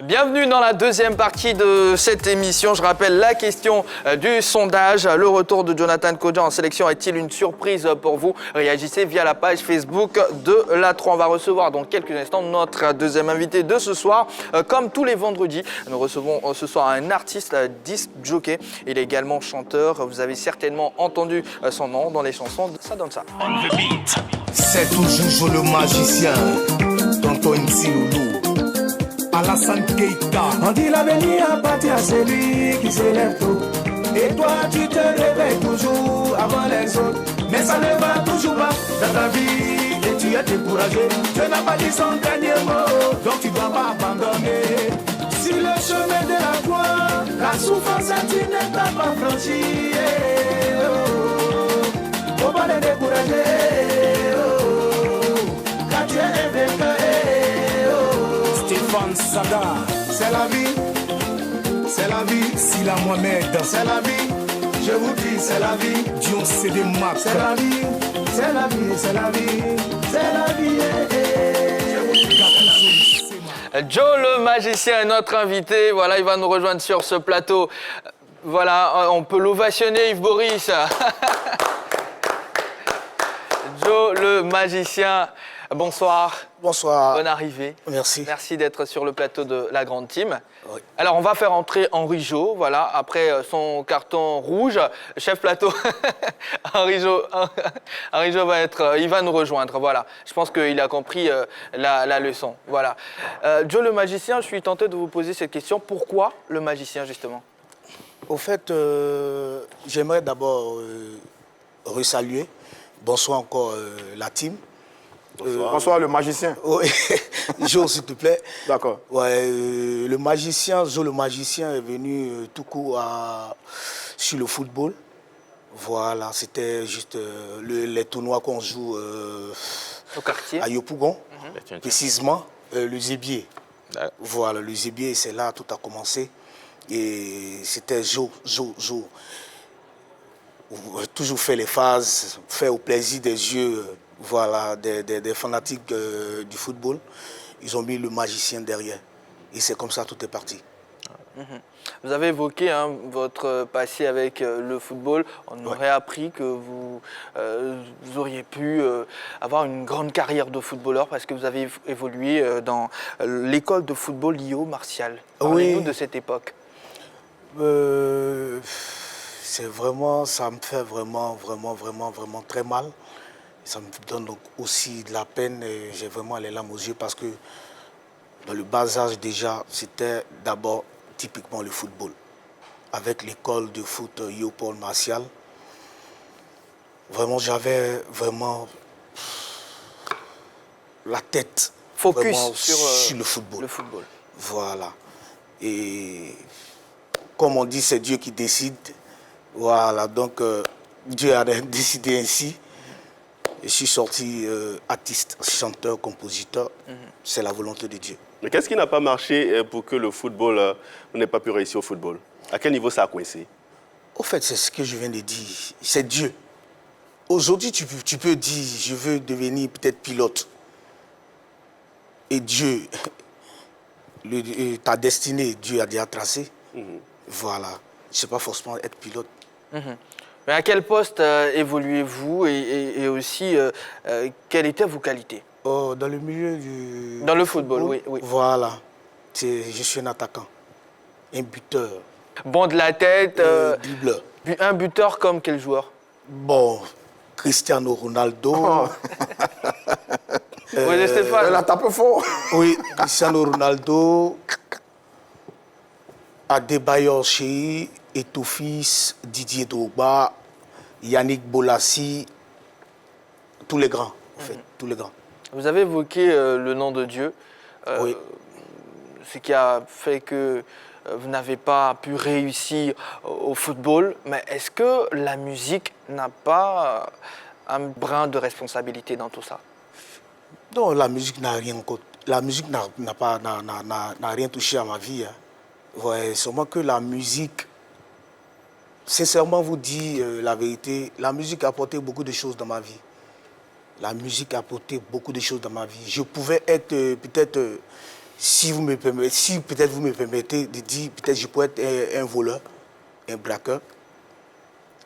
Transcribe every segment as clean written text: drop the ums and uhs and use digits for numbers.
Bienvenue dans la deuxième partie de cette émission. Je rappelle la question du sondage. Le retour de Jonathan Kodja en sélection est-il une surprise pour vous? Réagissez via la page Facebook de la 3. On va recevoir dans quelques instants notre deuxième invité de ce soir. Comme tous les vendredis, nous recevons ce soir un artiste disc jockey. Il est également chanteur. Vous avez certainement entendu son nom dans les chansons. Ça donne ça. C'est toujours Jo le magicien, tonton MC Loulou. Alassane Keita. On dit l'avenir appartient à celui qui s'élève tôt. Et toi tu te réveilles toujours avant les autres. Mais ça ne va toujours pas dans ta vie et tu es découragé. Tu n'as pas dit son dernier mot, donc tu ne dois pas abandonner. Sur le chemin de la gloire, la souffrance tu ne t'as pas franchi. Faut pas les décourager. Quand tu es un vainqueur. Saga, c'est la vie, c'est la vie. Sila Mohamed, c'est la vie. Je vous dis, c'est la vie. Dion CD Max, c'est la vie, c'est la vie, c'est la vie, c'est la vie. Joe le magicien est notre invité. Voilà, il va nous rejoindre sur ce plateau. Voilà, on peut l'ovationner, Yves Boris. Joe le magicien. Bonsoir. Bonsoir. Bonne arrivée. Merci. Merci d'être sur le plateau de la grande team. Oui. Alors, on va faire entrer Henri Jo, voilà, après son carton rouge. Chef plateau, Henri Jo il va nous rejoindre, voilà. Je pense qu'il a compris la leçon, voilà. Joe le magicien, je suis tenté de vous poser cette question. Pourquoi le magicien, justement? Au fait, j'aimerais d'abord resaluer. Bonsoir encore la team. Bonsoir le magicien. Oui, Jo, s'il te plaît. D'accord. Ouais, le magicien, Jo le magicien est venu tout court sur le football. Voilà, c'était juste les tournois qu'on joue Au quartier. à Yopougon, précisément le Zébier. Voilà, le Zébier, c'est là tout a commencé. Et c'était Jo. Toujours fait les phases, fait au plaisir des yeux. Voilà, des fanatiques du football, ils ont mis le magicien derrière. Et c'est comme ça tout est parti. Vous avez évoqué votre passé avec le football. On aurait appris que vous auriez pu avoir une grande carrière de footballeur parce que vous avez évolué dans l'école de football Lio Martial. Parlez-nous de cette époque. C'est vraiment, ça me fait vraiment très mal. Ça me donne donc aussi de la peine, j'ai vraiment les larmes aux yeux parce que dans le bas âge déjà, c'était d'abord typiquement le football. Avec l'école de foot Léopold Martial, vraiment j'avais vraiment la tête focus sur le football. Le football. Voilà. Et comme on dit, c'est Dieu qui décide. Voilà, donc Dieu a décidé ainsi. Je suis sorti artiste, chanteur, compositeur. C'est la volonté de Dieu. Mais qu'est-ce qui n'a pas marché pour que le football, on n'ait pas pu réussir au football? À quel niveau ça a coincé? Au fait, c'est ce que je viens de dire. C'est Dieu. Aujourd'hui, tu peux dire, je veux devenir peut-être pilote. Et Dieu, ta destinée, Dieu a déjà tracé. Voilà. Je ne sais pas forcément être pilote. Mais à quel poste évoluez-vous et aussi, quelles étaient vos qualités? Dans le milieu du... Dans le football, oui. Voilà. Je suis un attaquant, un buteur. Bon de la tête, dribbleur. Un buteur comme quel joueur? Bon, Cristiano Ronaldo. Oui, Stéphane. Elle a tapé fort. Oui, Cristiano Ronaldo, Adebayor Shei, Eto'o-Fils, Didier Drogba, Yannick Bolasie, tous les grands, en fait, tous les grands. Vous avez évoqué le nom de Dieu, Oui. ce qui a fait que vous n'avez pas pu réussir au football, mais est-ce que la musique n'a pas un brin de responsabilité dans tout ça? Non, la musique n'a rien, la musique n'a rien touché à ma vie. Hein. Ouais, seulement que la musique, sincèrement vous dis la vérité, la musique a apporté beaucoup de choses dans ma vie. La musique a apporté beaucoup de choses dans ma vie. Je pouvais être peut-être si vous me permettez, si peut-être vous me permettez de dire, peut-être je pourrais être un voleur, un braqueur.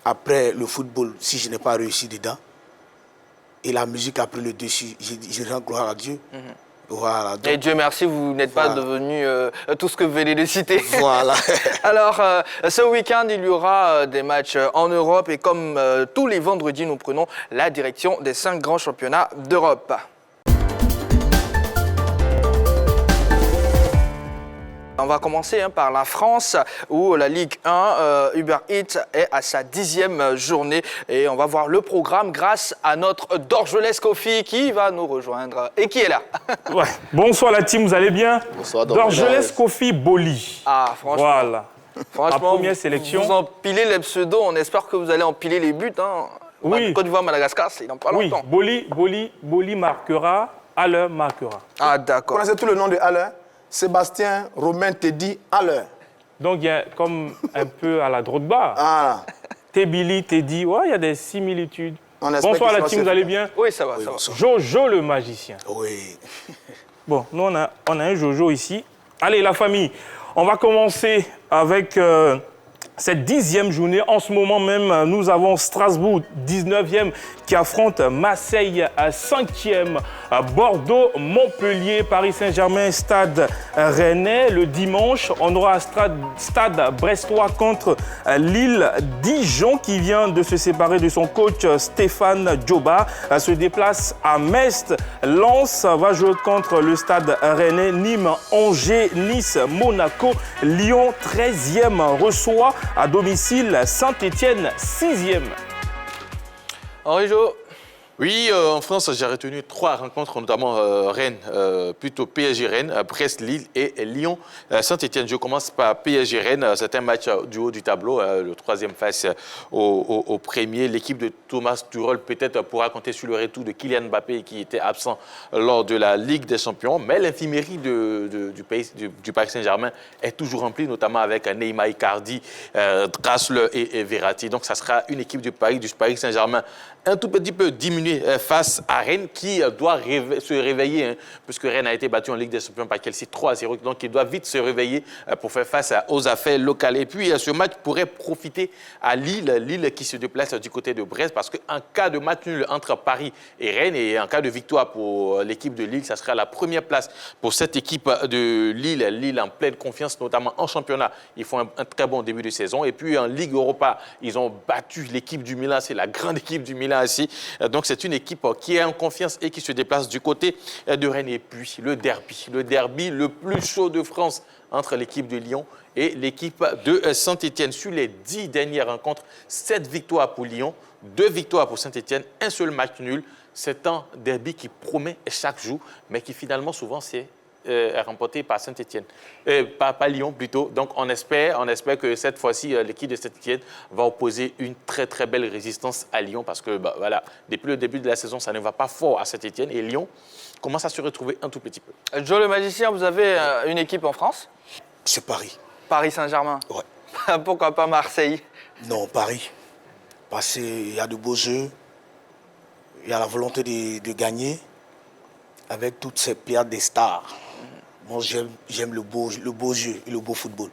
Après le football, si je n'ai pas réussi dedans, et la musique a pris le dessus, je rends gloire à Dieu. Voilà, donc, Et Dieu merci, vous n'êtes pas devenu tout ce que vous venez de citer. Voilà. Alors, ce week-end, il y aura des matchs en Europe et comme tous les vendredis, nous prenons la direction des 5 grands championnats d'Europe. On va commencer par la France où la Ligue 1, Uber Eats est à sa 10e journée et on va voir le programme grâce à notre Dorgelès Kofi qui va nous rejoindre et qui est là. Ouais. Bonsoir la team, vous allez bien? Bonsoir, Dorgelès Kofi Boli. Ah, franchement. Voilà. Franchement, première sélection. Vous empilez les pseudos, on espère que vous allez empiler les buts. Oui. Côte d'Ivoire, Madagascar, c'est dans pas Oui, longtemps. Boli marquera, Haller marquera. Ah, Vous d'accord. connaissez tout le nom de Haller? Sébastien Romain Teddy Haller. Donc il y a comme un peu à la Drogba. Ah, Tebili, Teddy, ouais, il y a des similitudes. On espère Bonsoir qu'il la sera team, vous allez bien? Oui, ça va, Oui, ça va. bonsoir. Jojo le magicien. Oui. Bon, nous on a un Jojo ici. Allez la famille, on va commencer avec cette 10e journée. En ce moment même, nous avons Strasbourg 19e qui affronte Marseille 5e, Bordeaux, Montpellier, Paris Saint-Germain, Stade Rennais. Le dimanche, on aura Stade Brestois contre Lille. Dijon qui vient de se séparer de son coach Stéphane Djoba se déplace à Metz. Lens va jouer contre le Stade Rennais. Nîmes, Angers, Nice, Monaco. Lyon 13e reçoit à domicile Saint-Étienne 6e. Henri-Jo, Oui, en France, j'ai retenu 3 rencontres, notamment Rennes, plutôt PSG Rennes, Brest Lille et Lyon Saint-Étienne. Je commence par PSG Rennes. C'est un match du haut du tableau, le 3e face au premier. L'équipe de Thomas Tuchel peut-être pourra compter sur le retour de Kylian Mbappé qui était absent lors de la Ligue des Champions. Mais l'infirmerie du Paris Saint-Germain est toujours remplie, notamment avec Neymar, Icardi, Draxler et Verratti. Donc, ça sera une équipe du Paris Saint-Germain un tout petit peu diminuée face à Rennes qui doit se réveiller, puisque Rennes a été battu en Ligue des Champions par Chelsea 3-0. Donc, il doit vite se réveiller pour faire face aux affaires locales. Et puis, ce match pourrait profiter à Lille. Lille qui se déplace du côté de Brest parce qu'en cas de match nul entre Paris et Rennes et en cas de victoire pour l'équipe de Lille, ça sera la première place pour cette équipe de Lille. Lille en pleine confiance, notamment en championnat. Ils font un très bon début de saison. Et puis, en Ligue Europa, ils ont battu l'équipe du Milan. C'est la grande équipe du Milan ici. Donc, c'est une équipe qui est en confiance et qui se déplace du côté de Rennes. Et puis, le derby le plus chaud de France entre l'équipe de Lyon et l'équipe de Saint-Étienne. Sur les 10 dernières rencontres, 7 victoires pour Lyon, 2 victoires pour Saint-Étienne, un seul match nul. C'est un derby qui promet chaque jour, mais qui finalement souvent c'est remporté par Saint-Étienne, par Lyon plutôt. Donc on espère que cette fois-ci l'équipe de Saint-Étienne va opposer une très très belle résistance à Lyon parce que voilà, depuis le début de la saison ça ne va pas fort à Saint-Étienne et Lyon commence à se retrouver un tout petit peu. Joe le magicien, vous avez une équipe en France? C'est Paris. Paris Saint-Germain? Ouais. Pourquoi pas Marseille? Non, Paris. Parce qu'il y a de beaux jeux, il y a la volonté de gagner avec toutes ces pléiades des stars. Moi, j'aime le beau jeu et le beau football.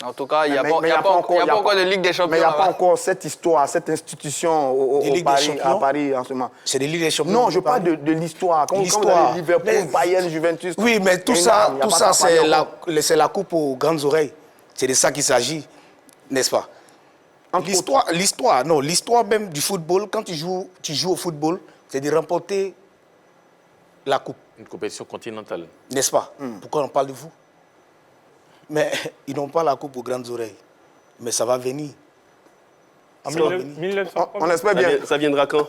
En tout cas, il n'y a, Mais pas il y a pas encore de Ligue des Champions. Mais il n'y a pas là-bas. encore cette histoire, cette institution Des Ligues des à Champions? Paris en ce moment. C'est des Ligues des Champions. Non, je parle de l'histoire. Quand vous avez Liverpool, Mais- Bayern, Juventus. Oui, mais tout et ça, non, il y a pas ça à c'est Paris la, encore. c'est la coupe aux grandes oreilles. C'est de ça qu'il s'agit, n'est-ce pas? L'histoire même du football, quand tu joues au football, c'est de remporter la coupe, Une compétition continentale. n'est-ce pas? Pourquoi on parle de vous? Mais ils n'ont pas la coupe aux grandes oreilles. Mais ça va venir. En Ça va venir. On espère bien. Ça viendra quand?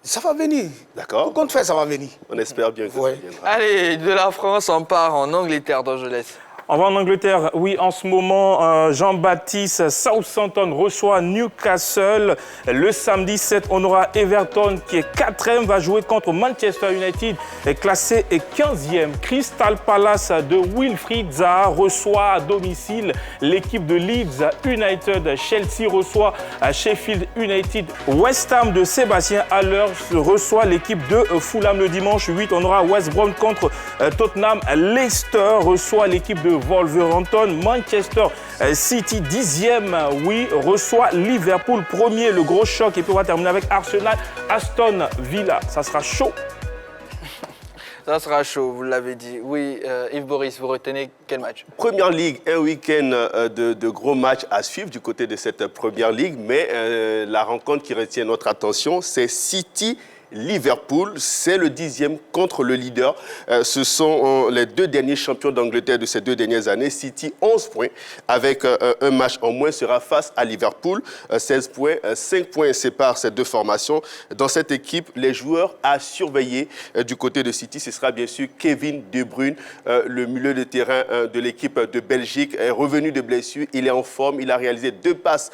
Ça va venir. D'accord. Tout compte fait, ça va venir. On espère bien que Ouais. ça viendra. Allez, de la France, on part en Angleterre, Dorgelès. On va en Angleterre. Oui, en ce moment, Jean-Baptiste, Southampton reçoit Newcastle. Le samedi 7, on aura Everton qui est 4e, va jouer contre Manchester United, classé 15e. Crystal Palace de Wilfried Zaha reçoit à domicile l'équipe de Leeds United. Chelsea reçoit Sheffield United. West Ham de Sébastien Haller reçoit l'équipe de Fulham. Le dimanche 8, on aura West Brom contre Tottenham. Leicester reçoit l'équipe de Wolverhampton. Manchester City 10e, oui, reçoit Liverpool 1er, le gros choc. Et puis on va terminer avec Arsenal, Aston Villa. Ça sera chaud. Ça sera chaud, vous l'avez dit. Oui, Yves Boris, vous retenez quel match? Première Ligue, un week-end de gros matchs à suivre du côté de cette Première Ligue, mais la rencontre qui retient notre attention, c'est City Liverpool, c'est le 10e contre le leader. Ce sont les 2 derniers champions d'Angleterre de ces 2 dernières années. City, 11 points, avec un match en moins, sera face à Liverpool. 16 points, 5 points séparent ces 2 formations. Dans cette équipe, les joueurs à surveiller du côté de City, ce sera bien sûr Kevin De Bruyne, le milieu de terrain de l'équipe de Belgique, est revenu de blessure. Il est en forme, il a réalisé 2 passes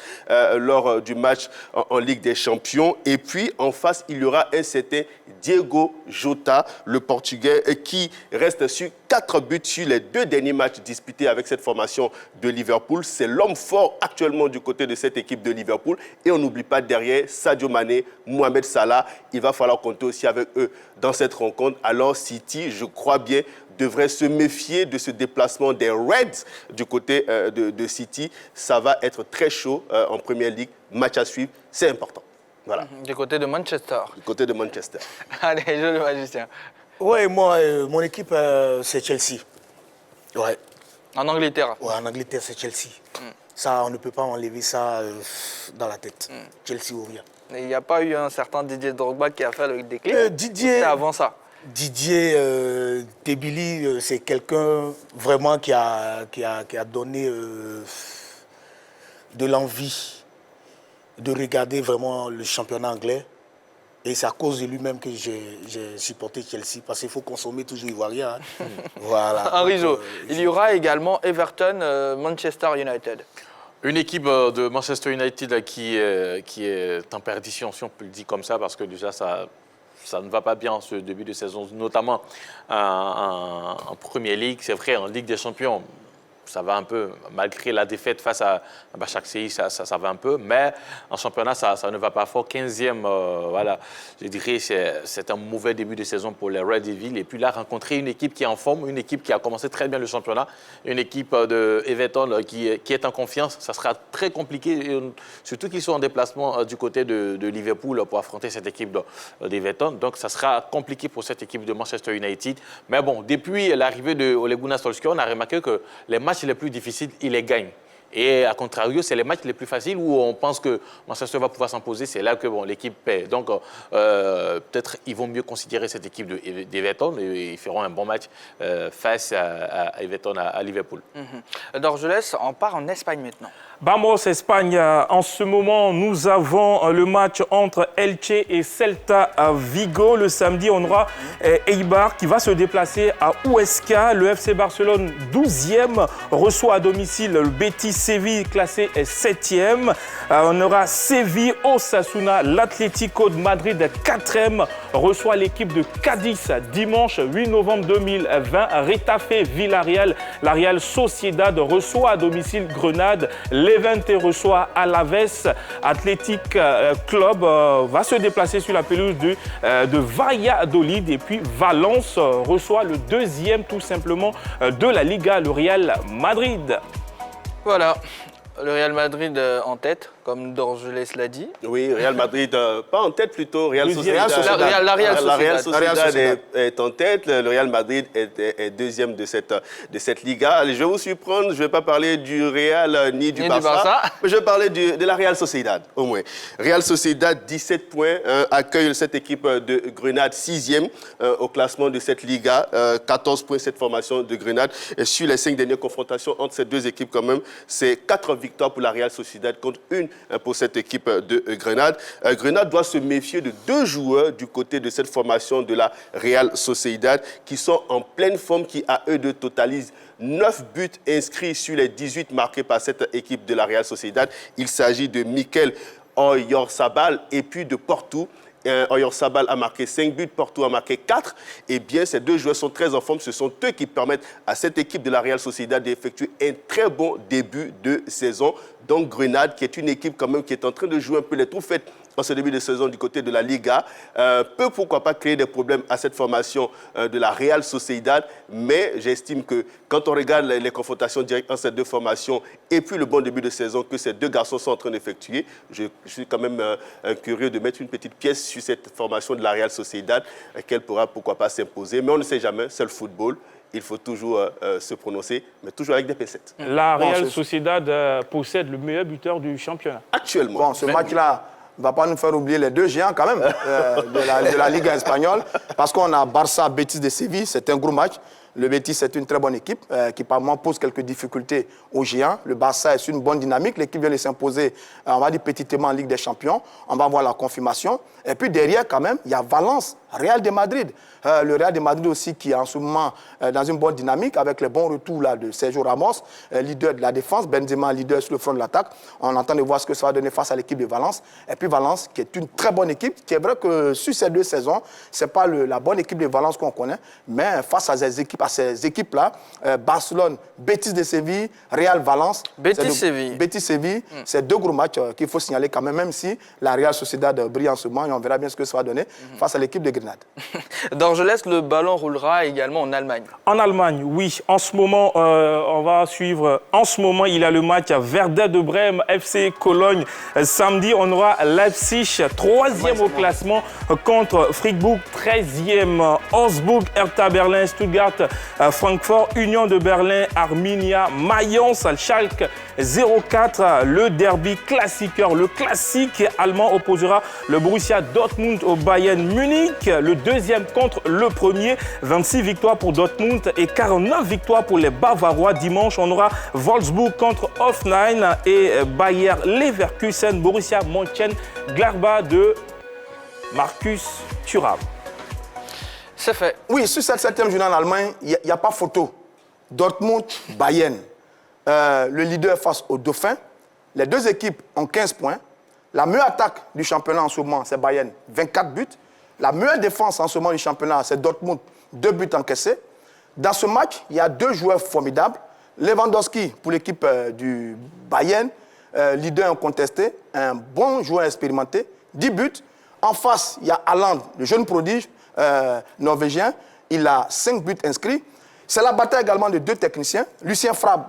lors du match en Ligue des Champions. Et puis, en face, il y aura un certain Diego Jota, le Portugais, qui reste sur 4 buts sur les 2 derniers matchs disputés avec cette formation de Liverpool. C'est l'homme fort actuellement du côté de cette équipe de Liverpool. Et on n'oublie pas derrière Sadio Mané, Mohamed Salah. Il va falloir compter aussi avec eux dans cette rencontre. Alors City, je crois bien, devrait se méfier de ce déplacement des Reds du côté de City. Ça va être très chaud en Première Ligue. Match à suivre, c'est important. Voilà. Du côté de Manchester. Du côté de Manchester. Allez, joli magicien. Ouais, moi, mon équipe, c'est Chelsea. Ouais. En Angleterre. Ouais, en Angleterre, c'est Chelsea. Ça, on ne peut pas enlever ça dans la tête. Chelsea ou rien. Il n'y a pas eu un certain Didier Drogba qui a fait le déclic? Didier, C'était avant ça. Didier Debili, c'est quelqu'un vraiment qui a donné de l'envie de regarder vraiment le championnat anglais. Et c'est à cause de lui-même que j'ai supporté Chelsea, parce qu'il faut consommer toujours ivoirien. Hein. Voilà. Henri Jo, il y aura également Everton, Manchester United. Une équipe de Manchester United qui est en perdition, si on peut le dire comme ça, parce que déjà ça ne va pas bien en ce début de saison, notamment en Premier League. C'est vrai, en Ligue des Champions, ça va un peu, malgré la défaite face à Başakşehir, ça va un peu, mais en championnat, ça ne va pas fort. 15e, voilà, je dirais c'est un mauvais début de saison pour les Red Devils. Et puis là, rencontrer une équipe qui est en forme, une équipe qui a commencé très bien le championnat, une équipe de Everton qui est en confiance, ça sera très compliqué, surtout qu'ils sont en déplacement du côté de Liverpool pour affronter cette équipe d'Everton. Donc, ça sera compliqué pour cette équipe de Manchester United. Mais bon, depuis l'arrivée de Ole Gunnar Solskjaer, on a remarqué que les matchs les plus difficiles, il les gagne. Et à contrario, c'est les matchs les plus faciles où on pense que Manchester va pouvoir s'imposer. C'est là que l'équipe paie. Donc, peut-être ils vont mieux considérer cette équipe d'Everton et ils feront un bon match face à Everton à Liverpool. Dorgelès, on part en Espagne maintenant. Vamos, Espagne. En ce moment, nous avons le match entre Elche et Celta Vigo. Le samedi, on aura Eibar qui va se déplacer à Huesca. Le FC Barcelone, 12e, reçoit à domicile le Betis Séville, classé 7e. On aura Séville, Osasuna, l'Atlético de Madrid, 4e, reçoit l'équipe de Cadiz dimanche 8 novembre 2020. Retafe, Villarreal, la Real Sociedad reçoit à domicile Grenade. Levante reçoit Alaves. Athletic Club va se déplacer sur la pelouse de Valladolid. Et puis Valence reçoit le 2e tout simplement de la Liga, le Real Madrid. Voilà, le Real Madrid en tête, comme Dorgelès l'a dit. Oui, Real Madrid, pas en tête plutôt, Real Sociedad. La Real Sociedad est en tête, le Real Madrid est 2e de cette Liga. Allez, je vais vous surprendre, je ne vais pas parler du Real ni du Barça, mais je vais parler de la Real Sociedad, au moins. Real Sociedad, 17 points, accueille cette équipe de Grenade, 6e au classement de cette Liga, 14 points cette formation de Grenade. Et sur les 5 dernières confrontations entre ces deux équipes quand même, c'est 4 victoire pour la Real Sociedad contre 1 pour cette équipe de Grenade. Grenade doit se méfier de 2 joueurs du côté de cette formation de la Real Sociedad qui sont en pleine forme, qui à eux deux totalisent 9 buts inscrits sur les 18 marqués par cette équipe de la Real Sociedad. Il s'agit de Mikel Oyarzabal et puis de Porto. Oyarzabal a marqué 5 buts, Porto a marqué 4. Eh bien, ces 2 joueurs sont très en forme. Ce sont eux qui permettent à cette équipe de la Real Sociedad d'effectuer un très bon début de saison. Donc, Grenade, qui est une équipe quand même qui est en train de jouer un peu les troupes en ce début de saison du côté de la Liga, peut pourquoi pas créer des problèmes à cette formation de la Real Sociedad. Mais j'estime que quand on regarde les confrontations directes entre ces 2 formations et puis le bon début de saison que ces 2 garçons sont en train d'effectuer, je suis quand même curieux de mettre une petite pièce sur cette formation de la Real Sociedad, qu'elle pourra pourquoi pas s'imposer. Mais on ne sait jamais, c'est le football. Il faut toujours se prononcer, mais toujours avec des pincettes. La Real Sociedad possède le meilleur buteur du championnat. Actuellement. Bon, ce match-là ne va pas nous faire oublier les 2 géants quand même de la Ligue espagnole. Parce qu'on a Barça-Betis de Séville, c'est un gros match. Le Betis, c'est une très bonne équipe qui, par moment, pose quelques difficultés aux géants. Le Barça est une bonne dynamique. L'équipe vient de s'imposer, on va dire, petitement en Ligue des Champions. On va voir la confirmation. Et puis derrière, quand même, il y a Valence, Real de Madrid. Le Real de Madrid aussi qui est en ce moment dans une bonne dynamique avec les bons retours là, de Sergio Ramos, leader de la défense, Benzema, leader sur le front de l'attaque. On entend de voir ce que ça va donner face à l'équipe de Valence. Et puis Valence, qui est une très bonne équipe, qui est vrai que sur ces 2 saisons, ce n'est pas la bonne équipe de Valence qu'on connaît, mais face à ces équipes-là, Barcelone, Betis de Séville, Real Valence. Betis-Séville. Betis-Séville, c'est 2 gros matchs qu'il faut signaler quand même, même si la Real Sociedad brille en ce moment et on verra bien ce que ça va donner face à l'équipe de Grenade. Dorgelès, le ballon roulera également en Allemagne. En Allemagne, oui. En ce moment, on va suivre. En ce moment, il y a le match à Werder de Brême, FC Cologne. Samedi, on aura Leipzig, 3e au classement, contre Fribourg, 13e. Augsbourg, Hertha Berlin, Stuttgart, Francfort, Union de Berlin, Arminia, Mayence, Schalke 04. Le derby classiqueur, le classique allemand opposera le Borussia Dortmund au Bayern Munich. Le 2e contre le 1er. 26 victoires pour Dortmund et 49 victoires pour les Bavarois. Dimanche, on aura Wolfsburg contre Hoffenheim et Bayer Leverkusen, Borussia Mönchengladbach de Marcus Thuram. C'est fait. Oui, sur cette 7e journée en Allemagne, il n'y a pas photo. Dortmund, Bayern. Le leader face au Dauphin. Les 2 équipes ont 15 points. La meilleure attaque du championnat en ce moment, c'est Bayern, 24 buts. La meilleure défense en ce moment du championnat, c'est Dortmund, 2 buts encaissés. Dans ce match, il y a 2 joueurs formidables. Lewandowski pour l'équipe du Bayern, leader incontesté, un bon joueur expérimenté, 10 buts. En face, il y a Haaland, le jeune prodige norvégien. Il a 5 buts inscrits. C'est la bataille également de 2 techniciens, Lucien Favre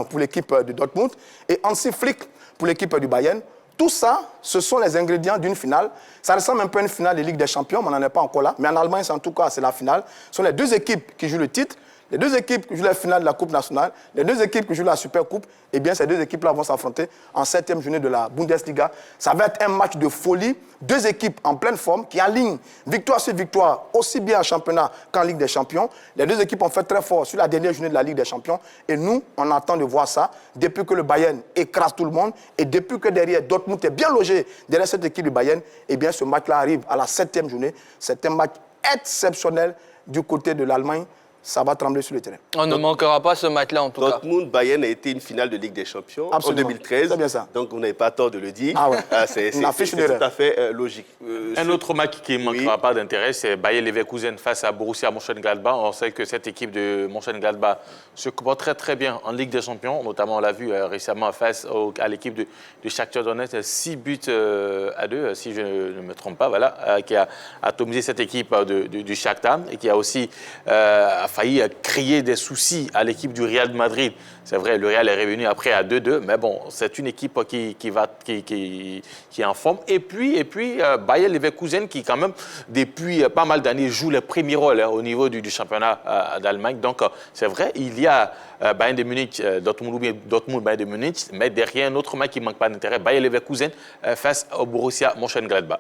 pour l'équipe de Dortmund et Hansi Flick pour l'équipe du Bayern. Tout ça, ce sont les ingrédients d'une finale. Ça ressemble un peu à une finale de Ligue des Champions, mais on n'en est pas encore là. Mais en Allemagne, en tout cas, c'est la finale. Ce sont les 2 équipes qui jouent le titre, les 2 équipes qui jouent la finale de la Coupe nationale, les 2 équipes qui jouent la Super Coupe. Eh bien, ces 2 équipes-là vont s'affronter en 7e journée de la Bundesliga. Ça va être un match de folie. 2 équipes en pleine forme qui alignent victoire sur victoire, aussi bien en championnat qu'en Ligue des Champions. Les 2 équipes ont fait très fort sur la dernière journée de la Ligue des Champions. Et nous, on attend de voir ça depuis que le Bayern écrase tout le monde et depuis que derrière Dortmund est bien logé derrière cette équipe du Bayern. Eh bien, ce match-là arrive à la 7e journée. C'est un match exceptionnel du côté de l'Allemagne. Ça va trembler sur le terrain. On ne manquera pas ce match-là en tout cas. Dortmund-Bayern a été une finale de Ligue des Champions Absolument. en 2013. C'est bien ça. Donc, vous n'avez pas tort de le dire. Ah ouais. C'est Une affiche tout d'erreur. à fait logique. Un autre match qui ne manquera pas d'intérêt, c'est Bayer Leverkusen face à Borussia Mönchengladbach. On sait que cette équipe de Mönchengladbach se comporte très très bien en Ligue des Champions. Notamment, on l'a vu récemment face à l'équipe de Shakhtar Donetsk, 6 buts à 2, si je ne me trompe pas, voilà, qui a atomisé cette équipe du Shakhtar et qui a aussi failli créer des soucis à l'équipe du Real de Madrid. C'est vrai, le Real est revenu après à 2-2, mais bon, c'est une équipe qui est en forme. Et puis Bayer Leverkusen qui, quand même, depuis pas mal d'années, joue les premiers rôles au niveau du championnat d'Allemagne. Donc, c'est vrai, il y a Bayern de Munich, Dortmund, Bayern de Munich, mais derrière un autre match qui ne manque pas d'intérêt, Bayer Leverkusen face au Borussia Mönchengladbach.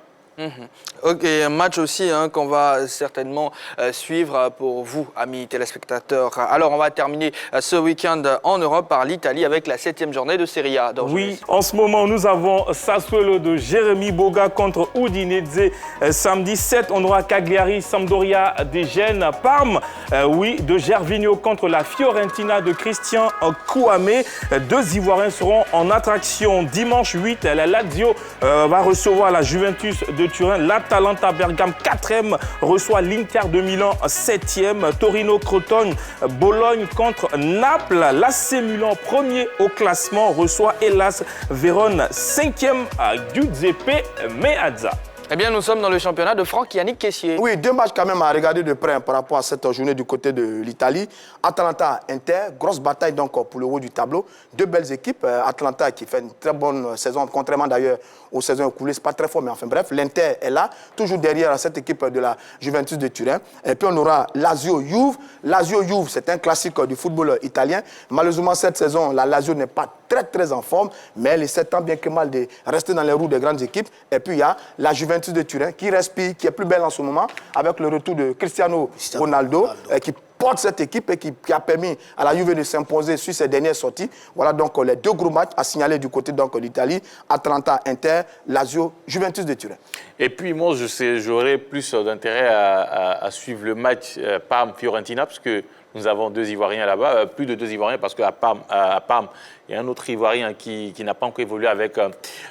Ok, un match aussi qu'on va certainement suivre pour vous, amis téléspectateurs. Alors, on va terminer ce week-end en Europe par l'Italie avec la 7e journée de Serie A. Oui, en ce moment, nous avons Sassuolo de Jérémy Boga contre Udinese. Samedi 7, on aura Cagliari, Sampdoria de Gênes, Parme, de Gervinho contre la Fiorentina de Christian Kouamé. 2 Ivoiriens seront en attraction. Dimanche 8, la Lazio va recevoir la Juventus de Turin. L'Atalanta Bergame 4e reçoit l'Inter de Milan 7e. Torino Crotone, Bologne contre Naples. L'AC Milan 1er au classement reçoit Hellas Vérone 5e à Giuseppe Meazza. Eh bien, nous sommes dans le championnat de Franck Yannick Kessié. Oui, 2 matchs quand même à regarder de près par rapport à cette journée du côté de l'Italie. Atalanta-Inter, grosse bataille donc pour le haut du tableau. 2 belles équipes. Atalanta qui fait une très bonne saison, contrairement d'ailleurs aux saisons écoulées. C'est pas très fort, mais enfin bref, l'Inter est là, toujours derrière cette équipe de la Juventus de Turin. Et puis on aura Lazio-Juve. Lazio-Juve, c'est un classique du football italien. Malheureusement, cette saison, la Lazio n'est pas très en forme, mais elle essaie tant bien que mal de rester dans les roues des grandes équipes. Et puis il y a la Juventus de Turin qui respire, qui est plus belle en ce moment, avec le retour de Cristiano Ronaldo, qui porte cette équipe et qui a permis à la Juve de s'imposer sur ses dernières sorties. Voilà donc les 2 gros matchs à signaler du côté de l'Italie, Atalanta, Inter, Lazio, Juventus de Turin. Et puis moi, j'aurais plus d'intérêt à suivre le match Parme-Fiorentina, parce que nous avons 2 Ivoiriens là-bas, plus de 2 Ivoiriens, parce qu'à Parme, il y a un autre Ivoirien qui n'a pas encore évolué avec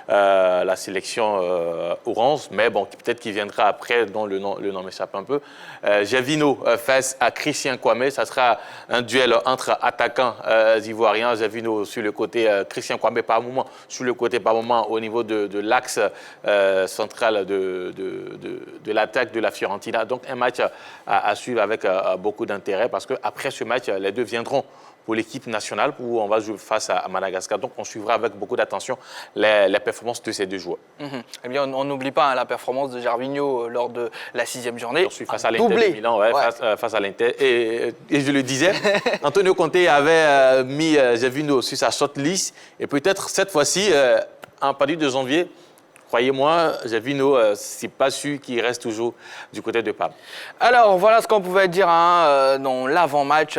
la sélection orange, mais bon, peut-être qu'il viendra après, dont le nom m'échappe un peu. Gervinho face à Christian Kouamé, ça sera un duel entre attaquants ivoiriens. Gervinho sur le côté, Christian Kouamé par moment, sur le côté par moment, au niveau de l'axe central de l'attaque de la Fiorentina. Donc un match à suivre avec beaucoup d'intérêt, parce qu'après ce match, les 2 viendront pour l'équipe nationale où on va jouer face à Madagascar. Donc on suivra avec beaucoup d'attention les performances de ces 2 joueurs. Eh bien, on n'oublie pas la performance de Gervinho lors de la 6e journée. On suit face à l'Inter de Milan, face à l'Inter. Et je le disais, Antonio Conte avait mis Gervinho sur sa shortlist. Et peut-être cette fois-ci, en partir de janvier, croyez-moi, Gervinho, c'est pas sûr qu'il reste toujours du côté de Parme. Alors, voilà ce qu'on pouvait dire dans l'avant-match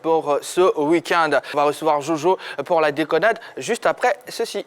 pour ce week-end. On va recevoir Jojo pour la déconnade juste après ceci.